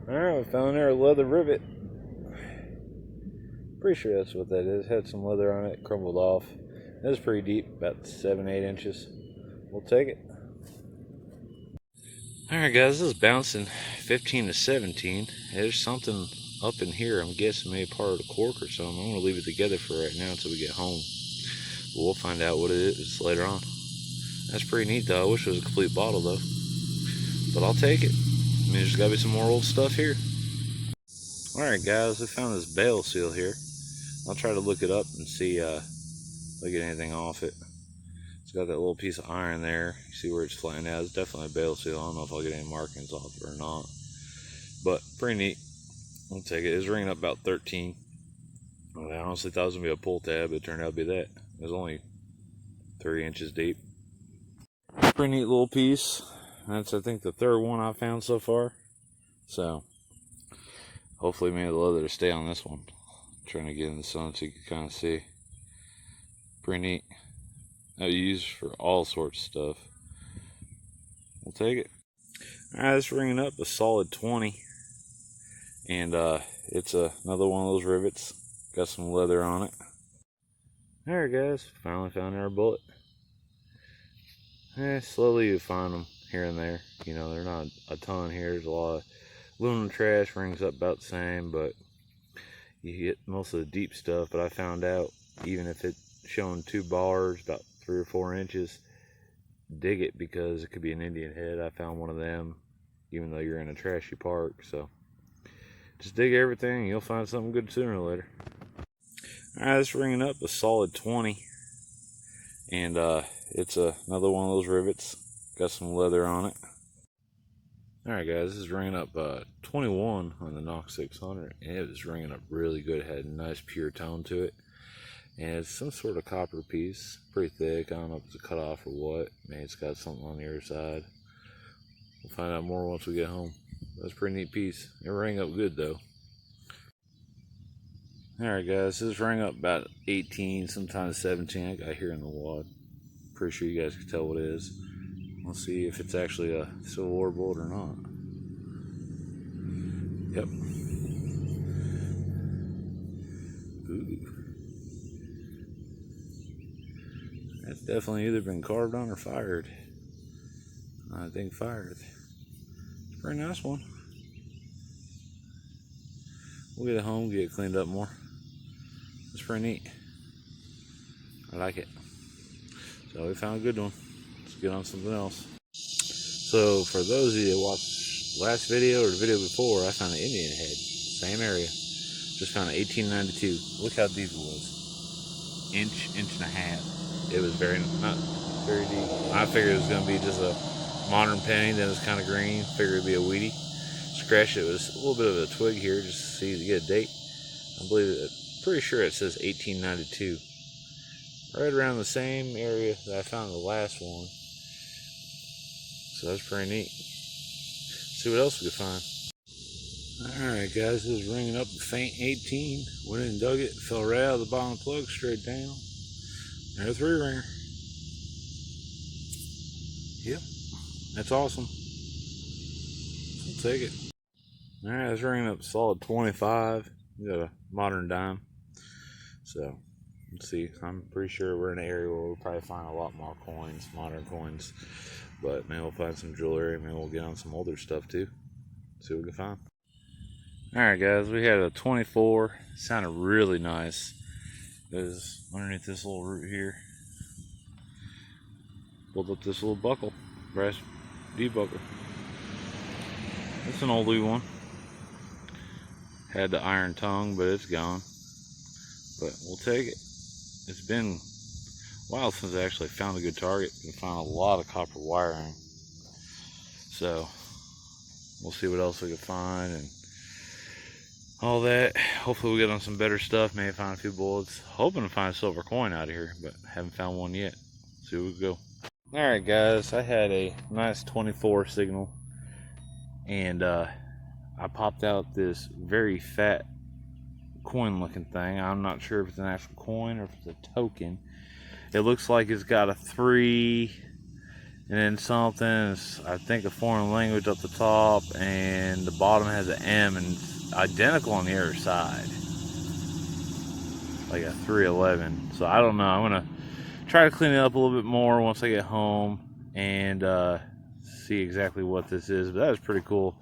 Alright, we found there a leather rivet. Pretty sure that's what that is. Had some leather on it, crumbled off. It was pretty deep, about 7-8 inches. We'll take it. Alright guys, this is bouncing 15 to 17. There's something up in here. I'm guessing maybe part of the cork or something. I'm going to leave it together for right now until we get home. But we'll find out what it is later on. That's pretty neat though. I wish it was a complete bottle though. But I'll take it. I mean, there's got to be some more old stuff here. Alright guys, we found this Bale Seal here. I'll try to look it up and see if I get anything off it. It's got that little piece of iron there. You see where it's flattened out. It's definitely a Bale Seal. I don't know if I'll get any markings off it or not. But pretty neat. I'll take it. It's ringing up about 13. I honestly thought it was going to be a pull tab, but it turned out to be that. It was only 3 inches deep. Pretty neat little piece. That's, I think, the third one I've found so far. So, hopefully maybe the leather to stay on this one. I'm trying to get in the sun so you can kind of see. Pretty neat. I use for all sorts of stuff. We'll take it. Alright, it's ringing up a solid 20. And it's another one of those rivets. Got some leather on it. Alright guys, finally found our bullet. Slowly you find them here and there. You know, they're not a ton here. There's a lot of aluminum trash, rings up about the same, but you get most of the deep stuff. But I found out, even if it's showing 2 bars, about 3 or 4 inches, dig it, because it could be an Indian head. I found one of them, even though you're in a trashy park. So just dig everything and you'll find something good sooner or later. Alright, it's ringing up a solid 20. And it's another one of those rivets. Got some leather on it. Alright guys, this is ringing up 21 on the Knox 600. And it was ringing up really good. It had a nice pure tone to it. And it's some sort of copper piece. Pretty thick. I don't know if it's a cutoff or what. Maybe it's got something on the other side. We'll find out more once we get home. That's a pretty neat piece. It rang up good though. Alright guys, this rang up about 18, sometimes 17. I got here in the wad. Pretty sure you guys can tell what it is. We'll see if it's actually a Civil War bullet or not. Yep. Ooh. That's definitely either been carved on or fired. I think fired. It's a pretty nice one. We'll get it home, get it cleaned up more. It's pretty neat. I like it. So we found a good one. Let's get on something else. So for those of you that watched the last video or the video before, I found an Indian head. Same area. Just found an 1892. Look how deep it was. Inch and a half. It was not very deep. I figured it was going to be just a modern penny. Then it's kind of green. Figured it'd be a weedy. Scratched it. It was a little bit of a twig here just to see to get a date. I believe it. Pretty sure it says 1892. Right around the same area that I found the last one. So that's pretty neat. See what else we can find. Alright guys, this is ringing up a faint 18. Went in and dug it, fell right out of the bottom of the plug, straight down. There's a 3-ringer. Yep, that's awesome. I'll take it. Alright, it's ringing up a solid 25. We got a modern dime. So let's see. I'm pretty sure we're in an area where we'll probably find a lot more coins, modern coins. But maybe we'll find some jewelry. Maybe we'll get on some older stuff too. See what we can find. Alright guys, we had a 24. It sounded really nice. It was underneath this little root here. Pulled up this little buckle. Brass D-buckle. It's an oldie one. Had the iron tongue, but it's gone. But we'll take it. It's been a while since I actually found a good target and found a lot of copper wiring. So we'll see what else we can find and all that. Hopefully we'll get on some better stuff. Maybe find a few bullets. Hoping to find a silver coin out of here, but haven't found one yet. See where we go. Alright guys, I had a nice 24 signal and I popped out this very fat coin looking thing. I'm not sure if it's an actual coin or if it's a token. It looks like it's got a 3 and then something, I think a foreign language up the top, and the bottom has an M, and it's identical on the other side, like a 311. So I don't know. I'm gonna try to clean it up a little bit more once I get home and see exactly what this is. But that was pretty cool.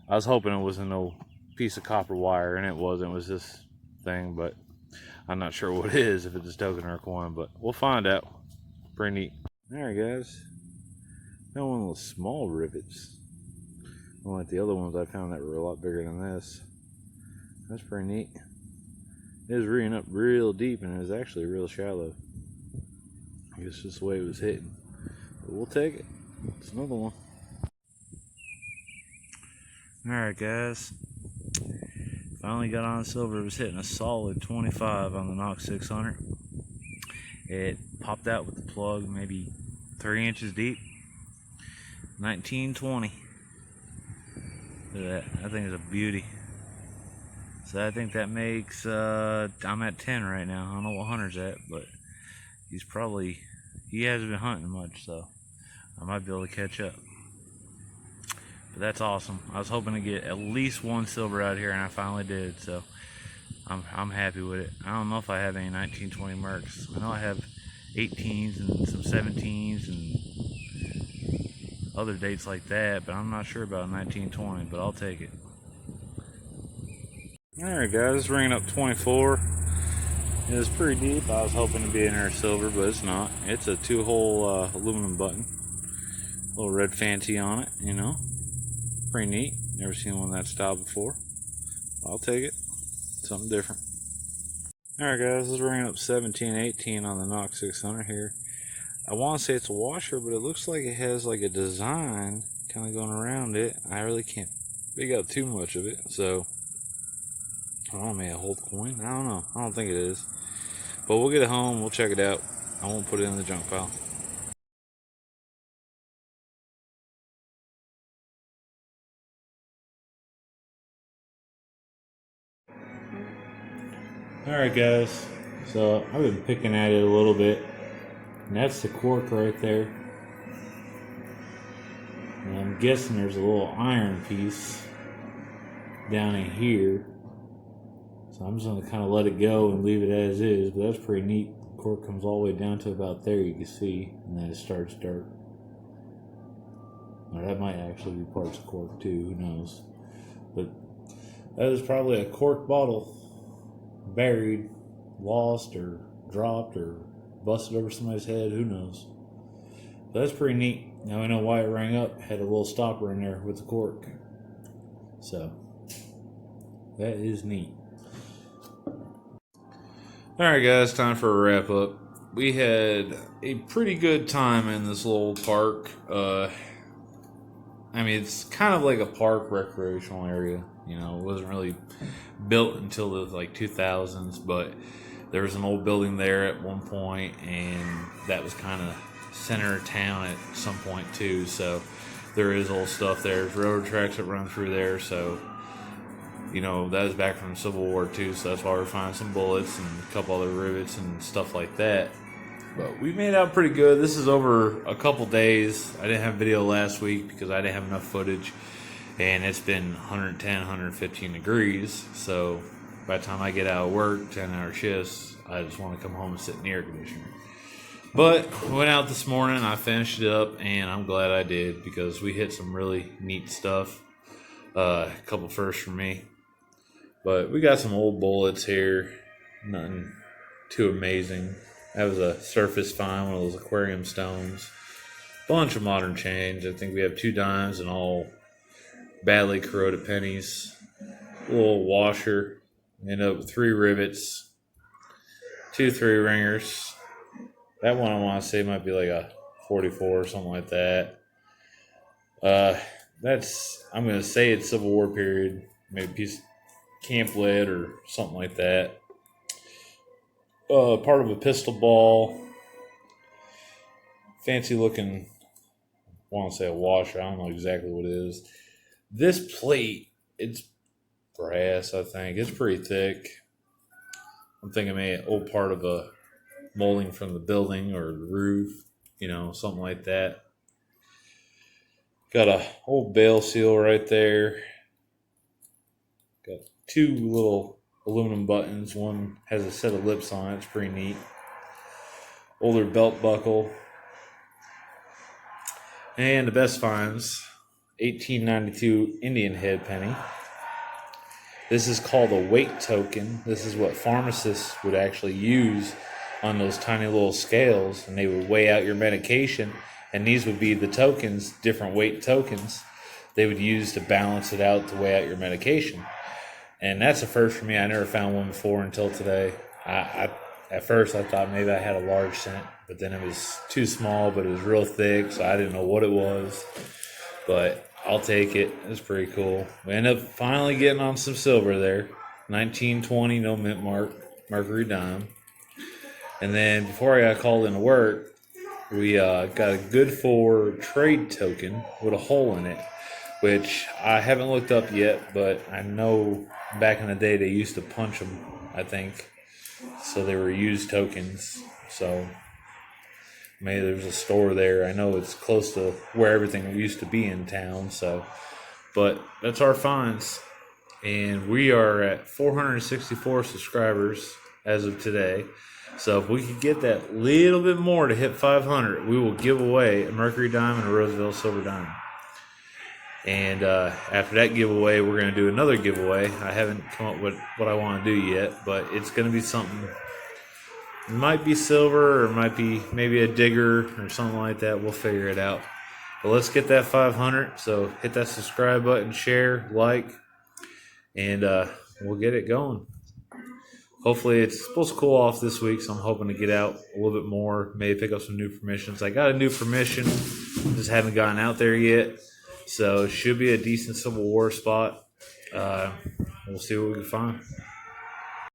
I was hoping it wasn't no piece of copper wire, and it wasn't. It was this thing, but I'm not sure what it is, if it's a token or a coin, but we'll find out. Pretty neat. Alright guys, got one of those small rivets. Unlike the other ones I found that were a lot bigger than this. That's pretty neat. It was reading up real deep, and it was actually real shallow. I guess just the way it was hitting. But we'll take it. It's another one. Alright guys, finally got on silver. It was hitting a solid 25 on the Knox 600. It popped out with the plug maybe 3 inches deep. 1920. Look at that. That thing is a beauty. So I think that makes, I'm at 10 right now. I don't know what Hunter's at, but he hasn't been hunting much, so I might be able to catch up. But that's awesome. I was hoping to get at least one silver out here, and I finally did, so I'm happy with it. I don't know if I have any 1920 Mercs. I know I have 18s and some 17s and other dates like that, but I'm not sure about 1920, but I'll take it. Alright guys, ringing up 24. It was pretty deep. I was hoping to be in there silver, but it's not. It's a 2-hole aluminum button. A little red fancy on it, you know. Pretty neat. Never seen one that style before. I'll take it. Something different. Alright guys, let's ring up 1718 on the Knox 600 here. I want to say it's a washer, but it looks like it has like a design kind of going around it. I really can't pick up too much of it, so I don't know, maybe a whole coin? I don't know. I don't think it is. But we'll get it home, we'll check it out. I won't put it in the junk pile. Alright guys, so I've been picking at it a little bit, and that's the cork right there. And I'm guessing there's a little iron piece down in here, so I'm just going to kind of let it go and leave it as is, but that's pretty neat. The cork comes all the way down to about there, you can see, and then it starts dark. Or that might actually be parts of cork too, who knows. But that is probably a cork bottle buried, lost, or dropped, or busted over somebody's head, who knows. But that's pretty neat. Now we know why it rang up. Had a little stopper in there with the cork. So that is neat. Alright guys, time for a wrap up. We had a pretty good time in this little park. I mean, it's kind of like a park recreational area. You know, it wasn't really built until the like 2000s, but there was an old building there at one point, and that was kind of center of town at some point too. So there is old stuff there. There's railroad tracks that run through there. So, you know, that was back from the Civil War too. So that's why we're finding some bullets and a couple other rivets and stuff like that. But we made out pretty good. This is over a couple days. I didn't have video last week because I didn't have enough footage. And it's been 110, 115 degrees. So by the time I get out of work, 10-hour shifts, I just want to come home and sit in the air conditioner. But I went out this morning, I finished it up, and I'm glad I did because we hit some really neat stuff. A couple firsts for me. But we got some old bullets here. Nothing too amazing. That was a surface find, one of those aquarium stones. Bunch of modern change. I think we have 2 dimes and all badly corroded pennies. A little washer. Ended up with 3 rivets. 2 3-ringers. That one I want to say might be like a 44 or something like that. I'm going to say it's Civil War period. Maybe a piece of camp lead or something like that. Part of a pistol ball. Fancy looking, I want to say a washer. I don't know exactly what it is. This plate, it's brass, I think. It's pretty thick. I'm thinking maybe an old part of a molding from the building or the roof, you know, something like that. Got a old Bale Seal right there. Got two little aluminum buttons. One has a set of lips on it. It's pretty neat. Older belt buckle. And the best finds, 1892 Indian head penny. This is called a weight token. This is what pharmacists would actually use on those tiny little scales, and they would weigh out your medication, and these would be the tokens, different weight tokens they would use to balance it out to weigh out your medication. And that's a first for me. I never found one before until today. At first I thought maybe I had a large cent, but then it was too small, but it was real thick, so I didn't know what it was. But I'll take it. It's pretty cool. We end up finally getting on some silver there. 1920, no mint mark, Mercury dime. And then before I got called into work, we got a good for trade token with a hole in it, which I haven't looked up yet, but I know back in the day they used to punch them, I think. So they were used tokens. So maybe there's a store there. I know it's close to where everything used to be in town. So, but that's our finds. And we are at 464 subscribers as of today. So if we could get that little bit more to hit 500, we will give away a Mercury dime and a Roosevelt silver dime. And after that giveaway, we're going to do another giveaway. I haven't come up with what I want to do yet, but it's going to be something. It might be silver, or it might be maybe a digger or something like that. We'll figure it out. But let's get that 500. So hit that subscribe button, share, like, and we'll get it going. Hopefully it's supposed to cool off this week, so I'm hoping to get out a little bit more, maybe pick up some new permissions. I got a new permission, just haven't gotten out there yet. So it should be a decent Civil War spot. We'll see what we can find.